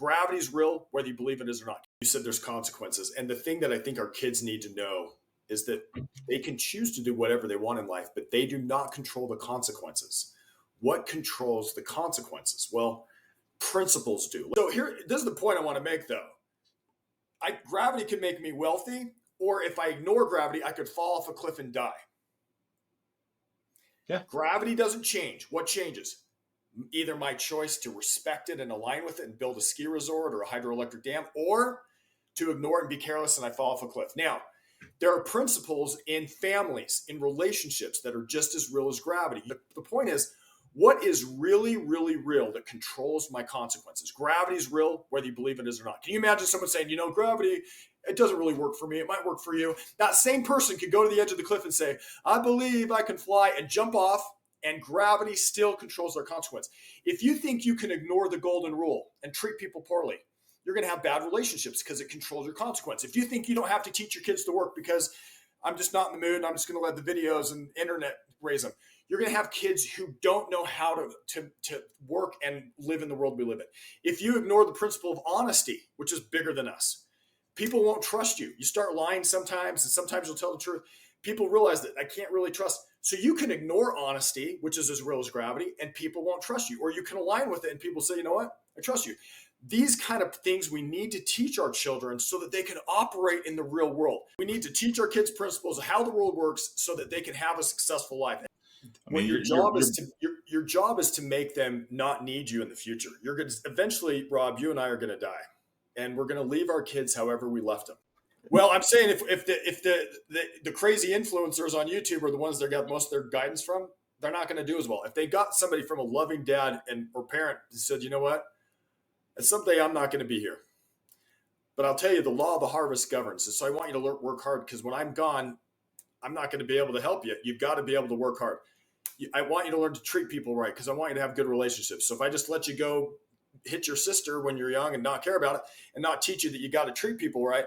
Gravity's real, whether you believe it is or not. You said there's consequences. And the thing that I think our kids need to know is that they can choose to do whatever they want in life, but they do not control the consequences. What controls the consequences? Well, principles do. So this is the point I want to make, though. Gravity could make me wealthy, or if I ignore gravity, I could fall off a cliff and die. Yeah. Gravity doesn't change. What changes? Either my choice to respect it and align with it and build a ski resort or a hydroelectric dam, or to ignore it and be careless and I fall off a cliff. Now, there are principles in families, in relationships that are just as real as gravity. The point is, what is really, really real that controls my consequences? Gravity is real, whether you believe it is or not. Can you imagine someone saying, gravity, it doesn't really work for me. It might work for you. That same person could go to the edge of the cliff and say, I believe I can fly, and jump off, and gravity still controls their consequence. If you think you can ignore the golden rule and treat people poorly, you're going to have bad relationships because it controls your consequence. If you think you don't have to teach your kids to work because I'm just not in the mood and I'm just going to let the videos and internet raise them, you're going to have kids who don't know how to work and live in the world we live in. If you ignore the principle of honesty, which is bigger than us, people won't trust you. You start lying sometimes, and sometimes you'll tell the truth. People realize that I can't really trust. So you can ignore honesty, which is as real as gravity, and people won't trust you. Or you can align with it and people say, you know what? I trust you. These kind of things we need to teach our children so that they can operate in the real world. We need to teach our kids principles of how the world works so that they can have a successful life. Your job is to make them not need you in the future. You're going to eventually, Rob, you and I are going to die, and we're going to leave our kids however we left them. Well, I'm saying if the crazy influencers on YouTube are the ones that got most of their guidance from, they're not going to do as well. If they got somebody from a loving dad or parent who said, you know what, and someday I'm not going to be here, but I'll tell you, the law of the harvest governs. And so I want you to work hard, because when I'm gone, I'm not going to be able to help you. You've got to be able to work hard. I want you to learn to treat people right, because I want you to have good relationships. So if I just let you go hit your sister when you're young and not care about it and not teach you that you got to treat people right,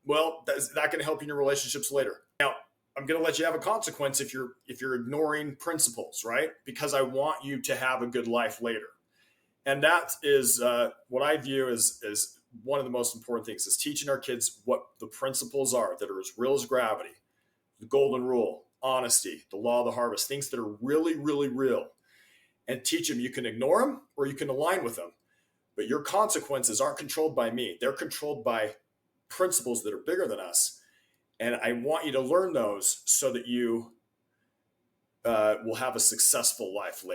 well, that's not going to help you in your relationships later. Now, I'm going to let you have a consequence if you're ignoring principles, right? Because I want you to have a good life later. And that is what I view as one of the most important things, is teaching our kids what the principles are that are as real as gravity, the golden rule, honesty, the law of the harvest, things that are really, really real, and teach them you can ignore them or you can align with them. But your consequences aren't controlled by me. They're controlled by principles that are bigger than us. And I want you to learn those so that you will have a successful life later.